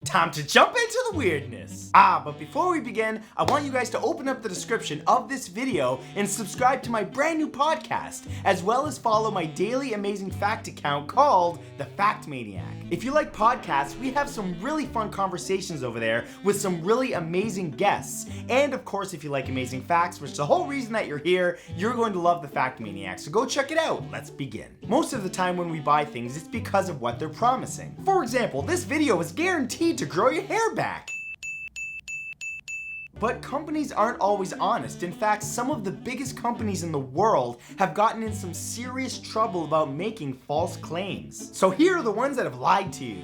Time to jump into the weirdness. But before we begin, I want you guys to open up the description of this video and subscribe to my brand new podcast, as well as follow my daily amazing fact account called The Fact Maniac. If you like podcasts, we have some really fun conversations over there with some really amazing guests. And of course, if you like amazing facts, which is the whole reason that you're here, you're going to love The Fact Maniac. So go check it out. Let's begin. Most of the time when we buy things, it's because of what they're promising. For example, this video is guaranteed to grow your hair back. But companies aren't always honest. In fact, some of the biggest companies in the world have gotten in some serious trouble about making false claims. So here are the ones that have lied to you.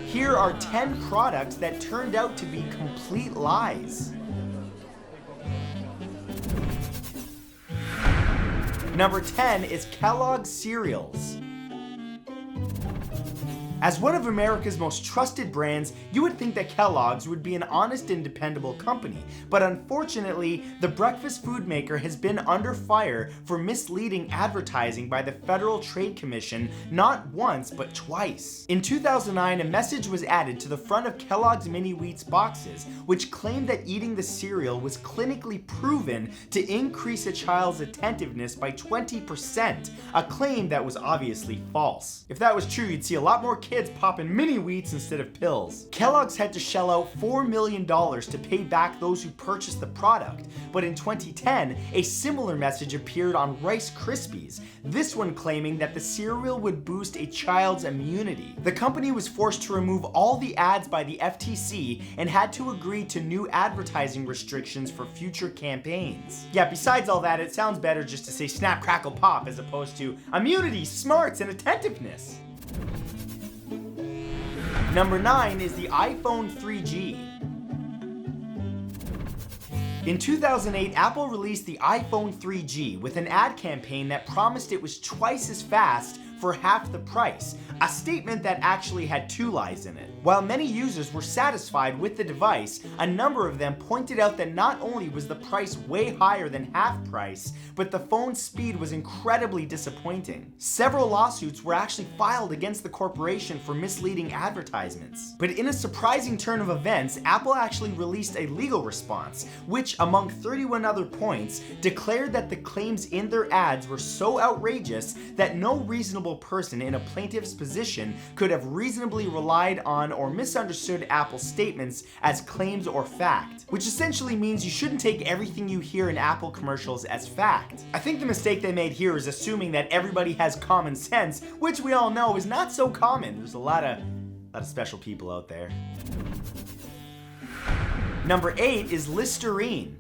Here are 10 products that turned out to be complete lies. Number 10 is Kellogg's cereals. As one of America's most trusted brands, you would think that Kellogg's would be an honest and dependable company, but unfortunately, the breakfast food maker has been under fire for misleading advertising by the Federal Trade Commission not once, but twice. In 2009, a message was added to the front of Kellogg's Mini Wheats boxes, which claimed that eating the cereal was clinically proven to increase a child's attentiveness by 20%, a claim that was obviously false. If that was true, you'd see a lot more kids popping mini wheats instead of pills. Kellogg's had to shell out $4 million to pay back those who purchased the product, but in 2010, a similar message appeared on Rice Krispies, this one claiming that the cereal would boost a child's immunity. The company was forced to remove all the ads by the FTC and had to agree to new advertising restrictions for future campaigns. Yeah, besides all that, it sounds better just to say snap, crackle, pop as opposed to immunity, smarts, and attentiveness. Number 9 is the iPhone 3G. In 2008, Apple released the iPhone 3G with an ad campaign that promised it was twice as fast for half the price, a statement that actually had 2 lies in it. While many users were satisfied with the device, a number of them pointed out that not only was the price way higher than half price, but the phone's speed was incredibly disappointing. Several lawsuits were actually filed against the corporation for misleading advertisements. But in a surprising turn of events, Apple actually released a legal response, which, among 31 other points, declared that the claims in their ads were so outrageous that no reasonable person in a plaintiff's position could have reasonably relied on or misunderstood Apple's statements as claims or fact, which essentially means you shouldn't take everything you hear in Apple commercials as fact. I think the mistake they made here is assuming that everybody has common sense, which we all know is not so common. There's a lot of special people out there. Number 8 is Listerine.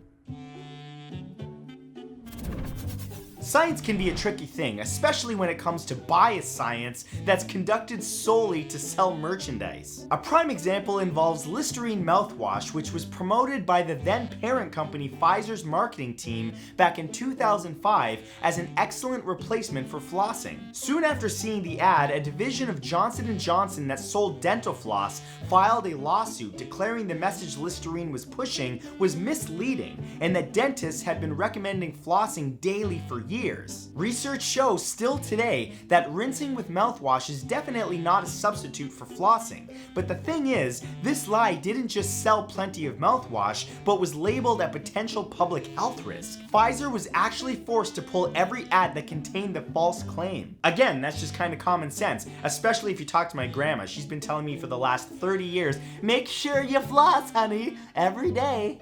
Science can be a tricky thing, especially when it comes to biased science that's conducted solely to sell merchandise. A prime example involves Listerine mouthwash, which was promoted by the then parent company Pfizer's marketing team back in 2005 as an excellent replacement for flossing. Soon after seeing the ad, a division of Johnson & Johnson that sold dental floss filed a lawsuit declaring the message Listerine was pushing was misleading and that dentists had been recommending flossing daily for years. Research shows still today that rinsing with mouthwash is definitely not a substitute for flossing. But the thing is, this lie didn't just sell plenty of mouthwash, but was labeled a potential public health risk. Pfizer was actually forced to pull every ad that contained the false claim. Again, that's just kind of common sense, especially if you talk to my grandma. She's been telling me for the last 30 years, make sure you floss, honey, every day.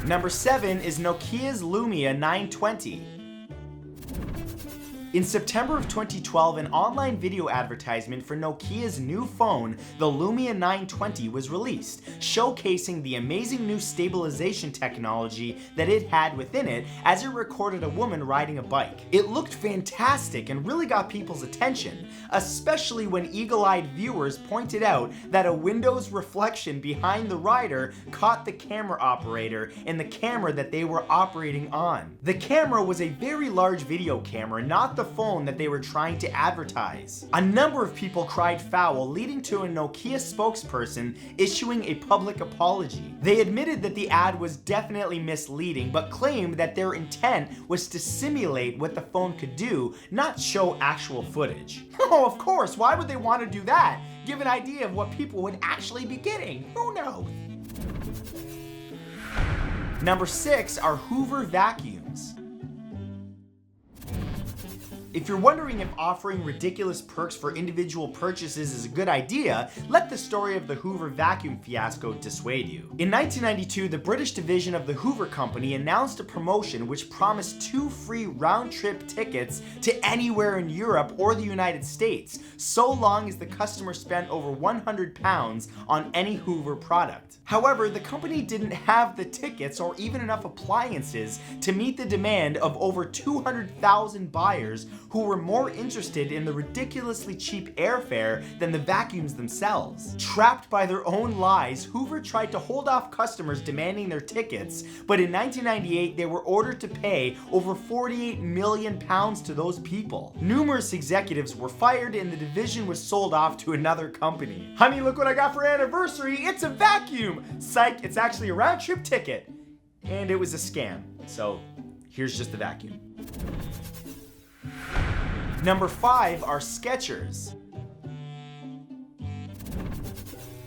Number 7 is Nokia's Lumia 920. In September of 2012, an online video advertisement for Nokia's new phone, the Lumia 920, was released, showcasing the amazing new stabilization technology that it had within it as it recorded a woman riding a bike. It looked fantastic and really got people's attention, especially when eagle-eyed viewers pointed out that a window's reflection behind the rider caught the camera operator and the camera that they were operating on. The camera was a very large video camera, not the the phone that they were trying to advertise. A number of people cried foul, leading to a Nokia spokesperson issuing a public apology. They admitted that the ad was definitely misleading, but claimed that their intent was to simulate what the phone could do, not show actual footage. Oh, of course, why would they want to do that? Give an idea of what people would actually be getting. Who knows? Number 6 are Hoover vacuums. If you're wondering if offering ridiculous perks for individual purchases is a good idea, let the story of the Hoover vacuum fiasco dissuade you. In 1992, the British division of the Hoover Company announced a promotion which promised 2 free round-trip tickets to anywhere in Europe or the United States, so long as the customer spent over £100 on any Hoover product. However, the company didn't have the tickets or even enough appliances to meet the demand of over 200,000 buyers who were more interested in the ridiculously cheap airfare than the vacuums themselves. Trapped by their own lies, Hoover tried to hold off customers demanding their tickets, but in 1998 they were ordered to pay over £48 million to those people. Numerous executives were fired and the division was sold off to another company. Honey, look what I got for anniversary, it's a vacuum! Psych, it's actually a round-trip ticket. And it was a scam, so here's just the vacuum. Number 5 are Skechers.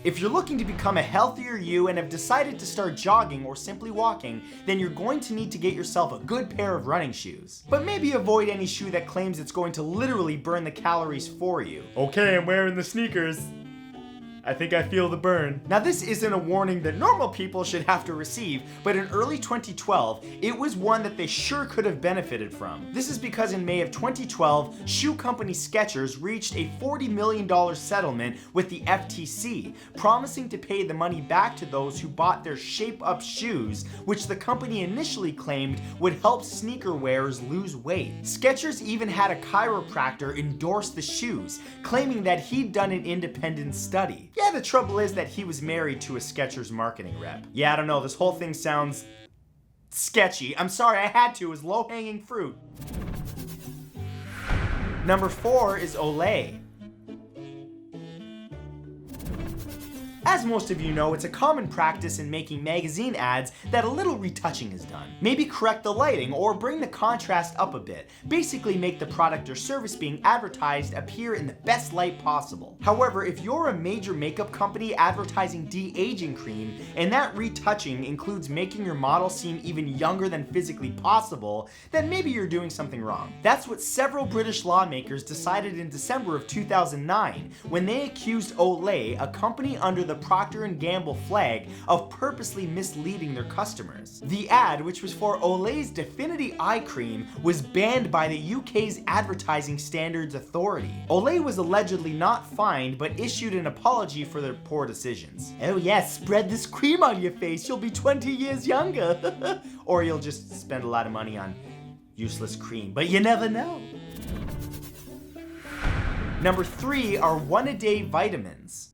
If you're looking to become a healthier you and have decided to start jogging or simply walking, then you're going to need to get yourself a good pair of running shoes. But maybe avoid any shoe that claims it's going to literally burn the calories for you. Okay, I'm wearing the sneakers. I think I feel the burn. Now this isn't a warning that normal people should have to receive, but in early 2012, it was one that they sure could have benefited from. This is because in May of 2012, shoe company Skechers reached a $40 million settlement with the FTC, promising to pay the money back to those who bought their shape-up shoes, which the company initially claimed would help sneaker wearers lose weight. Skechers even had a chiropractor endorse the shoes, claiming that he'd done an independent study. Yeah, the trouble is that he was married to a Skechers marketing rep. Yeah, I don't know, this whole thing sounds sketchy. I'm sorry, I had to, it was low-hanging fruit. Number 4 is Olay. As most of you know, it's a common practice in making magazine ads that a little retouching is done. Maybe correct the lighting or bring the contrast up a bit. Basically make the product or service being advertised appear in the best light possible. However, if you're a major makeup company advertising de-aging cream, and that retouching includes making your model seem even younger than physically possible, then maybe you're doing something wrong. That's what several British lawmakers decided in December of 2009 when they accused Olay, a company under the Procter & Gamble flag, of purposely misleading their customers. The ad, which was for Olay's Definity Eye Cream, was banned by the UK's Advertising Standards Authority. Olay was allegedly not fined, but issued an apology for their poor decisions. Oh yes, spread this cream on your face, you'll be 20 years younger. Or you'll just spend a lot of money on useless cream, but you never know. Number 3 are one-a-day vitamins.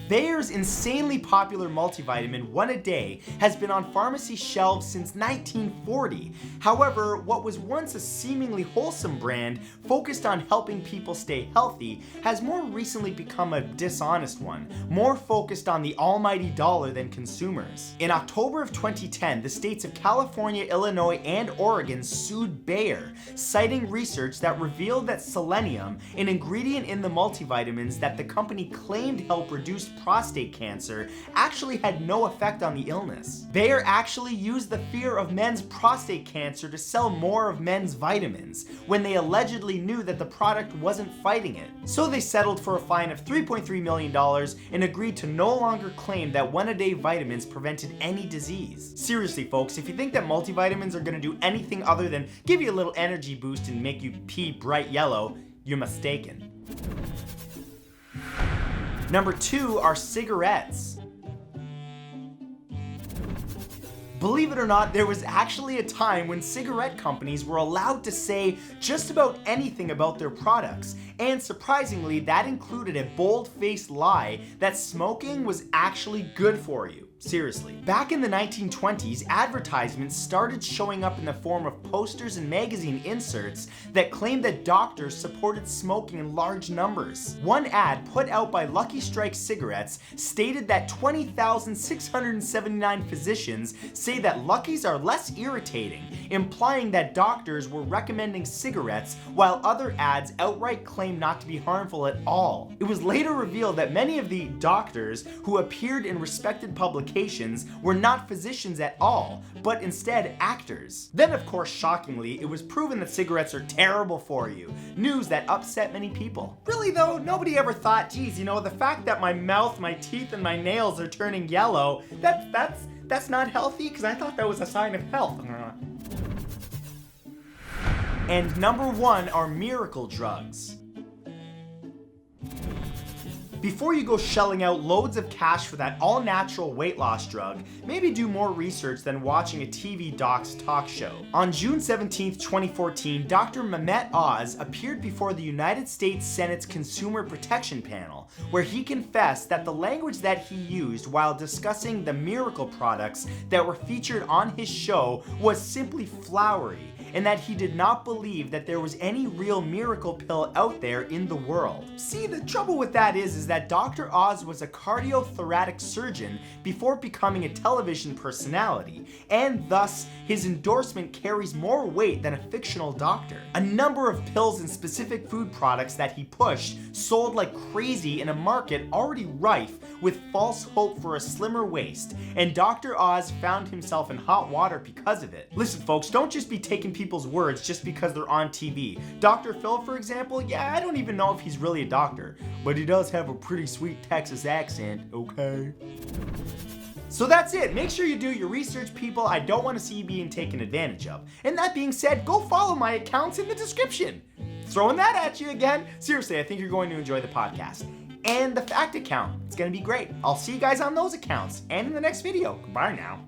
Bayer's insanely popular multivitamin, One A Day, has been on pharmacy shelves since 1940. However, what was once a seemingly wholesome brand focused on helping people stay healthy has more recently become a dishonest one, more focused on the almighty dollar than consumers. In October of 2010, the states of California, Illinois, and Oregon sued Bayer, citing research that revealed that selenium, an ingredient in the multivitamins that the company claimed helped reduce prostate cancer, actually had no effect on the illness. Bayer actually used the fear of men's prostate cancer to sell more of men's vitamins, when they allegedly knew that the product wasn't fighting it. So they settled for a fine of $3.3 million and agreed to no longer claim that one-a-day vitamins prevented any disease. Seriously folks, if you think that multivitamins are gonna do anything other than give you a little energy boost and make you pee bright yellow, you're mistaken. Number 2 are cigarettes. Believe it or not, there was actually a time when cigarette companies were allowed to say just about anything about their products, and surprisingly, that included a bold-faced lie that smoking was actually good for you. Seriously. Back in the 1920s, advertisements started showing up in the form of posters and magazine inserts that claimed that doctors supported smoking in large numbers. One ad put out by Lucky Strike Cigarettes stated that 20,679 physicians say that Luckies are less irritating, implying that doctors were recommending cigarettes while other ads outright claimed not to be harmful at all. It was later revealed that many of the doctors who appeared in respected publications were not physicians at all, but instead actors. Then, of course, shockingly, it was proven that cigarettes are terrible for you. News that upset many people. Really though, nobody ever thought, geez, the fact that my mouth, my teeth, and my nails are turning yellow, that's not healthy, because I thought that was a sign of health. And number 1 are miracle drugs. Before you go shelling out loads of cash for that all-natural weight loss drug, maybe do more research than watching a TV doc's talk show. On June 17, 2014, Dr. Mehmet Oz appeared before the United States Senate's Consumer Protection Panel, where he confessed that the language that he used while discussing the miracle products that were featured on his show was simply flowery, and that he did not believe that there was any real miracle pill out there in the world. See, the trouble with that is that Dr. Oz was a cardiothoracic surgeon before becoming a television personality, and thus his endorsement carries more weight than a fictional doctor. A number of pills and specific food products that he pushed sold like crazy in a market already rife with false hope for a slimmer waist, and Dr. Oz found himself in hot water because of it. Listen folks, don't just be taking people's words just because they're on TV. Dr. Phil, for example, yeah, I don't even know if he's really a doctor, but he does have a pretty sweet Texas accent, okay? So that's it. Make sure you do your research, people. I don't want to see you being taken advantage of. And that being said, go follow my accounts in the description. Throwing that at you again. Seriously, I think you're going to enjoy the podcast. And the fact account. It's going to be great. I'll see you guys on those accounts and in the next video. Goodbye now.